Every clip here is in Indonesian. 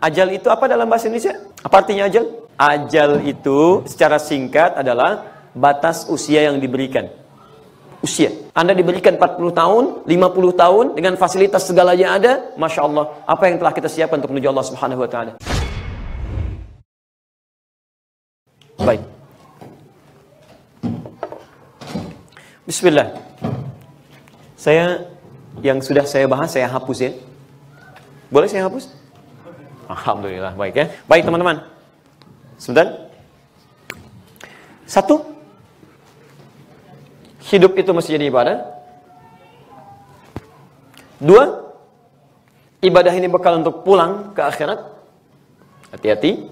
Ajal itu apa dalam bahasa Indonesia? Apa artinya ajal? Ajal itu secara singkat adalah batas usia yang diberikan. Usia. Anda diberikan 40 tahun, 50 tahun, dengan fasilitas segalanya ada, Masya Allah. Apa yang telah kita siapkan untuk menuju Allah Subhanahu wa Ta'ala? Baik. Bismillah. Yang sudah saya bahas, saya hapus ya. Boleh saya hapus? Alhamdulillah, baik ya. Baik teman-teman. Sebentar. Satu, hidup itu mesti jadi ibadah. Dua, ibadah ini bekal untuk pulang ke akhirat. Hati-hati.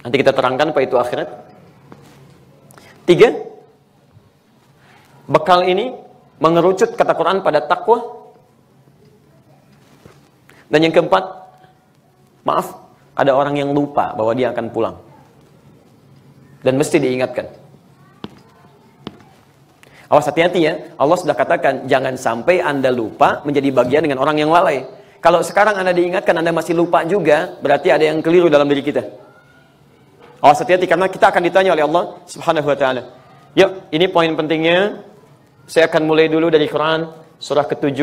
Nanti kita terangkan apa itu akhirat. Tiga, bekal ini mengerucut kata Quran pada takwa. Dan yang keempat, maaf, ada orang yang lupa bahwa dia akan pulang. Dan mesti diingatkan. Awas, hati-hati ya. Allah sudah katakan, jangan sampai Anda lupa menjadi bagian dengan orang yang lalai. Kalau sekarang Anda diingatkan, Anda masih lupa juga, berarti ada yang keliru dalam diri kita. Awas, hati-hati, karena kita akan ditanya oleh Allah Subhanahu wa Ta'ala. Yuk, ini poin pentingnya. Saya akan mulai dulu dari Quran, surah ke-7,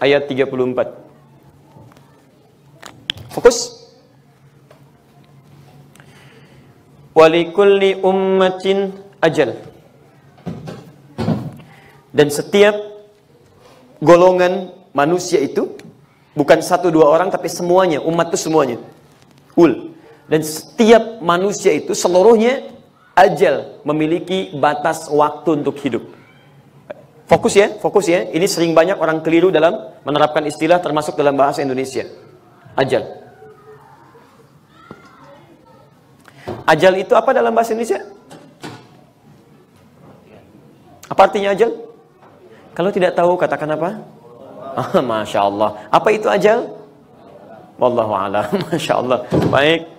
ayat 34. Fokus. Walikulli ummatin ajal. Dan setiap golongan manusia itu bukan satu dua orang, tapi semuanya, umat itu semuanya. Dan setiap manusia itu seluruhnya ajal, memiliki batas waktu untuk hidup. Fokus ya, fokus ya. Ini sering banyak orang keliru dalam menerapkan istilah termasuk dalam bahasa Indonesia. Ajal. Ajal itu apa dalam bahasa Indonesia? Apa artinya ajal? Kalau tidak tahu, katakan apa? Masya Allah. Apa itu ajal? Wallahu a'lam. Masya Allah. Baik.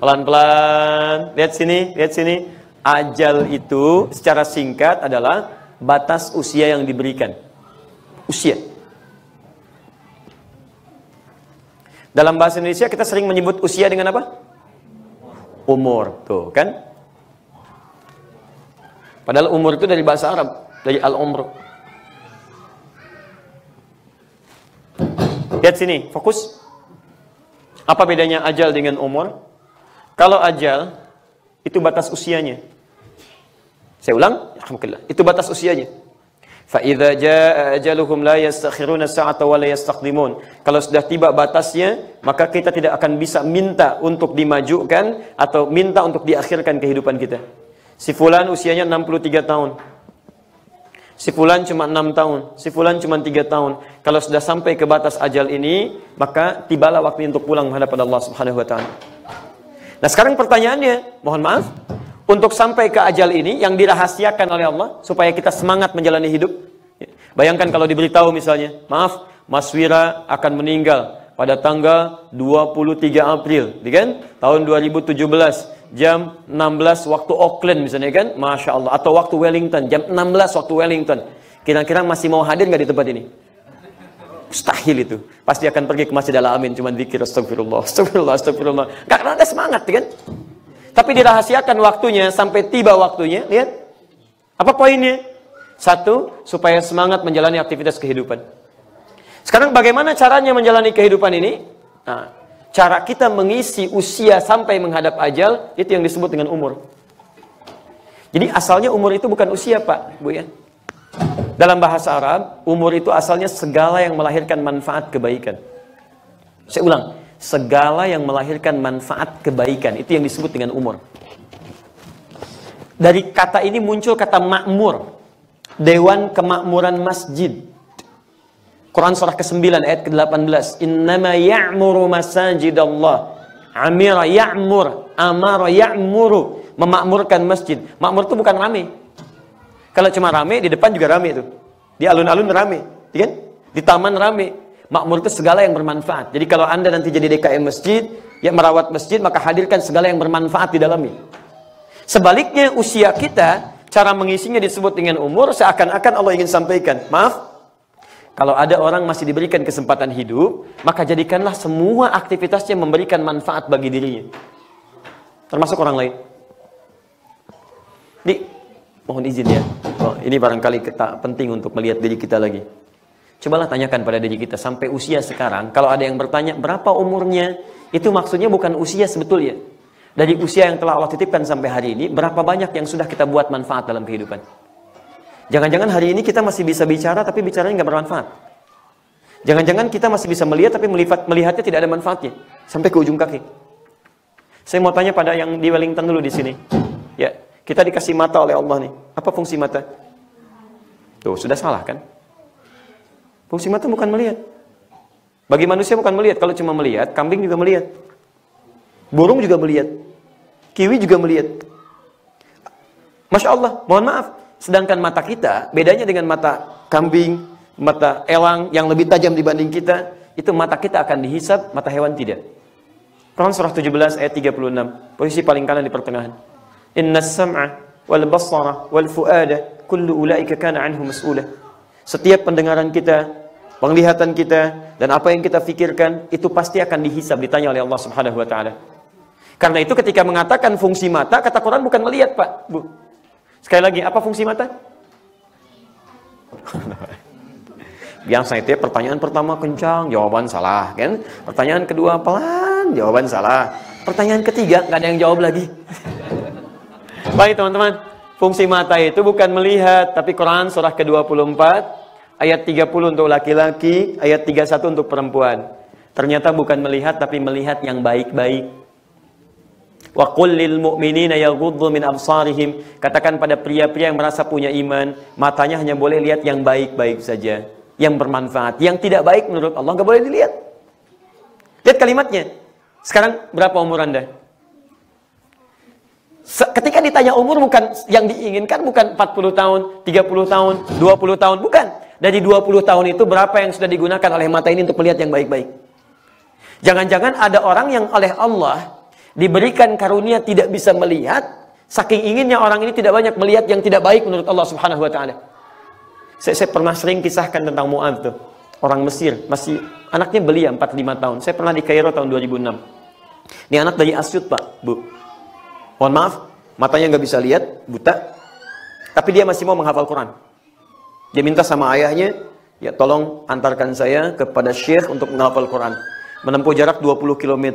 Pelan-pelan. Lihat sini, lihat sini. Ajal itu secara singkat adalah batas usia yang diberikan. Usia. Dalam bahasa Indonesia kita sering menyebut usia dengan apa? Umur, tuh kan? Padahal umur itu dari bahasa Arab, dari al-umr. Lihat sini, fokus. Apa bedanya ajal dengan umur? Kalau ajal itu batas usianya. Saya ulang, alhamdulillah. Itu batas usianya. Fa idza jaa ajaluhum la yastakhiruna sa'ata wa la yastaqdimun. Kalau sudah tiba batasnya, maka kita tidak akan bisa minta untuk dimajukan atau minta untuk diakhirkan kehidupan kita. Si fulan usianya 63 tahun. Si fulan cuma 6 tahun, si fulan cuma 3 tahun. Kalau sudah sampai ke batas ajal ini, maka tibalah waktu untuk pulang menghadap Allah Subhanahu wa Ta'ala. Nah, sekarang pertanyaannya, mohon maaf, untuk sampai ke ajal ini yang dirahasiakan oleh Allah supaya kita semangat menjalani hidup. Bayangkan kalau diberitahu misalnya, maaf, Mas Wira akan meninggal pada tanggal 23 April, kan? Tahun 2017, jam 16 waktu Auckland misalnya kan? Masya Allah. Atau waktu Wellington, jam 16 waktu Wellington. Kira-kira masih mau hadir nggak di tempat ini? Mustahil itu. Pasti akan pergi ke Masjid Al-Amin, cuma zikir astagfirullah, astagfirullah, astagfirullah. Karena ada semangat, kan? Tapi dirahasiakan waktunya sampai tiba waktunya, lihat. Apa poinnya? Satu, supaya semangat menjalani aktivitas kehidupan. Sekarang bagaimana caranya menjalani kehidupan ini? Nah, cara kita mengisi usia sampai menghadap ajal, itu yang disebut dengan umur. Jadi asalnya umur itu bukan usia, Pak, Bu ya. Dalam bahasa Arab, umur itu asalnya segala yang melahirkan manfaat kebaikan. Saya ulang, segala yang melahirkan manfaat kebaikan, itu yang disebut dengan umur. Dari kata ini muncul kata makmur, Dewan Kemakmuran Masjid. Quran surah ke-9 ayat ke-18. Innama ya'muru masajidallah. Amira ya'mur, amara ya'muru, memakmurkan masjid. Makmur itu bukan rame. Kalau cuma rame, di depan juga rame itu. Di alun-alun rame, kan? Di taman rame. Makmur itu segala yang bermanfaat. Jadi kalau Anda nanti jadi DKM masjid, ya merawat masjid, maka hadirkan segala yang bermanfaat di dalamnya. Sebaliknya usia kita, cara mengisinya disebut dengan umur, seakan-akan Allah ingin sampaikan, maaf, Kalau ada orang masih diberikan kesempatan hidup, maka jadikanlah semua aktivitasnya memberikan manfaat bagi dirinya. Termasuk orang lain. Mohon izin ya. Ini barangkali penting untuk melihat diri kita lagi. Cobalah tanyakan pada diri kita, sampai usia sekarang, kalau ada yang bertanya, berapa umurnya? Itu maksudnya bukan usia sebetulnya. Dari usia yang telah Allah titipkan sampai hari ini, berapa banyak yang sudah kita buat manfaat dalam kehidupan? Jangan-jangan hari ini kita masih bisa bicara, tapi bicaranya nggak bermanfaat. Jangan-jangan kita masih bisa melihat, tapi melihatnya tidak ada manfaatnya. Sampai ke ujung kaki. Saya mau tanya pada yang di Wellington dulu di sini. Ya, kita dikasih mata oleh Allah nih. Apa fungsi mata? Tuh, sudah salah kan? Fungsi mata bukan melihat. Bagi manusia bukan melihat. Kalau cuma melihat, kambing juga melihat. Burung juga melihat. Kiwi juga melihat. Masya Allah, mohon maaf. Sedangkan mata kita, bedanya dengan mata kambing, mata elang yang lebih tajam dibanding kita, itu mata kita akan dihisab, mata hewan tidak. Quran surah 17 ayat 36, posisi paling kanan di pertengahan. Innas sam'a wal basara wal fu'ada kullu ulaika kana anhu mas'ula. Setiap pendengaran kita, penglihatan kita, dan apa yang kita fikirkan, itu pasti akan dihisab, ditanya oleh Allah Subhanahu wa taala. Karena itu ketika mengatakan fungsi mata, kata Quran bukan melihat, Pak, Bu. Sekali lagi, apa fungsi mata? Biasa itu ya, pertanyaan pertama kencang, jawaban salah, kan? Pertanyaan kedua pelan, jawaban salah. Pertanyaan ketiga, nggak ada yang jawab lagi. Baik teman-teman, fungsi mata itu bukan melihat, tapi Quran surah ke-24, ayat 30 untuk laki-laki, ayat 31 untuk perempuan. Ternyata bukan melihat, tapi melihat yang baik-baik. Wa qul lil mu'minina yaghuddu min absarihim. Katakan pada pria-pria yang merasa punya iman, matanya hanya boleh lihat yang baik-baik saja, yang bermanfaat. Yang tidak baik menurut Allah nggak boleh dilihat. Lihat kalimatnya. Sekarang berapa umur Anda? Ketika ditanya umur, bukan yang diinginkan bukan 40 tahun, 30 tahun, 20 tahun, bukan. Dari 20 tahun itu berapa yang sudah digunakan oleh mata ini untuk melihat yang baik-baik? Jangan-jangan ada orang yang oleh Allah diberikan karunia tidak bisa melihat, saking inginnya orang ini tidak banyak melihat yang tidak baik menurut Allah Subhanahu wa taala. Saya pernah sering kisahkan tentang Mu'adz tuh. Orang Mesir, masih anaknya belia 4-5 tahun. Saya pernah di Kairo tahun 2006. Ini anak dari Asyut, Pak, Bu. Mohon maaf, matanya nggak bisa lihat, buta. Tapi dia masih mau menghafal Quran. Dia minta sama ayahnya, ya tolong antarkan saya kepada syekh untuk menghafal Quran. Menempuh jarak 20 km,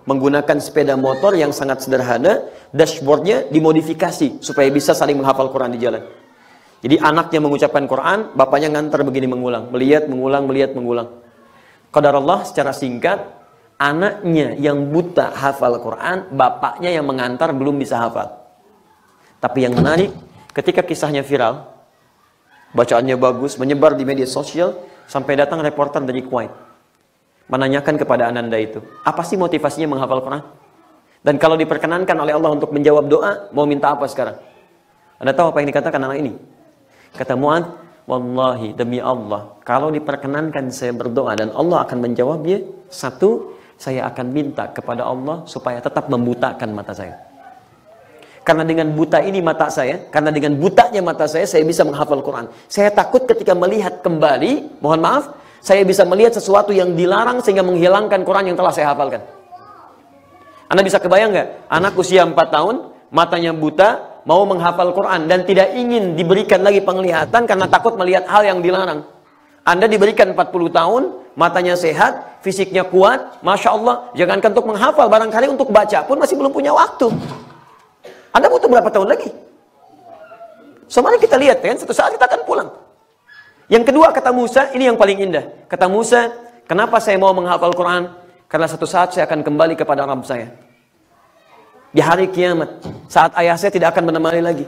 menggunakan sepeda motor yang sangat sederhana, dashboardnya dimodifikasi supaya bisa saling menghafal Quran di jalan. Jadi anaknya mengucapkan Quran, bapaknya ngantar begini mengulang, melihat, mengulang, melihat, mengulang. Qadarullah secara singkat, anaknya yang buta hafal Quran, bapaknya yang mengantar belum bisa hafal. Tapi yang menarik, ketika kisahnya viral, bacaannya bagus, menyebar di media sosial, sampai datang reporter dari Kuwait menanyakan kepada ananda itu, apa sih motivasinya menghafal Quran? Dan kalau diperkenankan oleh Allah untuk menjawab doa, mau minta apa sekarang? Anda tahu apa yang dikatakan anak ini? Kata Mu'adz, wallahi demi Allah, kalau diperkenankan saya berdoa dan Allah akan menjawabnya, satu, saya akan minta kepada Allah supaya tetap membutakan mata saya. Karena dengan buta ini mata saya, karena dengan butanya mata saya bisa menghafal Quran. Saya takut ketika melihat kembali, mohon maaf, saya bisa melihat sesuatu yang dilarang sehingga menghilangkan Quran yang telah saya hafalkan. Anda bisa kebayang nggak? Anak usia 4 tahun, matanya buta, mau menghafal Quran dan tidak ingin diberikan lagi penglihatan karena takut melihat hal yang dilarang. Anda diberikan 40 tahun, matanya sehat, fisiknya kuat, Masya Allah, jangankan untuk menghafal, barangkali untuk baca pun masih belum punya waktu. Anda butuh berapa tahun lagi? Semuanya kita lihat kan, suatu saat kita akan pulang. Yang kedua kata Musa, ini yang paling indah. Kata Musa, kenapa saya mau menghafal Quran? Karena suatu saat saya akan kembali kepada Rabb saya. Di hari kiamat, saat ayah saya tidak akan menemani lagi.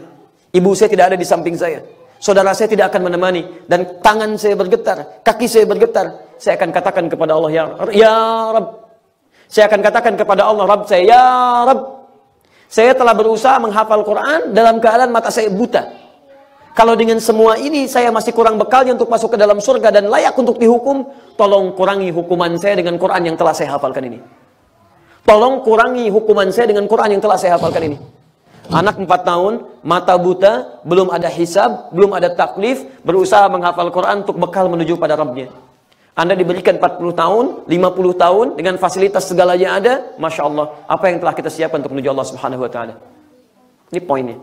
Ibu saya tidak ada di samping saya. Saudara saya tidak akan menemani. Dan tangan saya bergetar, kaki saya bergetar. Saya akan katakan kepada Allah, ya Rabb. Saya akan katakan kepada Allah, Rabb saya, ya Rabb. Saya telah berusaha menghafal Quran dalam keadaan mata saya buta. Kalau dengan semua ini saya masih kurang bekalnya untuk masuk ke dalam surga dan layak untuk dihukum, tolong kurangi hukuman saya dengan Quran yang telah saya hafalkan ini. Tolong kurangi hukuman saya dengan Quran yang telah saya hafalkan ini. Anak 4 tahun, mata buta, belum ada hisab, belum ada taklif, berusaha menghafal Quran untuk bekal menuju pada Rabbnya. Anda diberikan 40 tahun, 50 tahun, dengan fasilitas segalanya ada, Masya Allah, apa yang telah kita siapkan untuk menuju Allah Subhanahu Wa Ta'ala. Ini poinnya.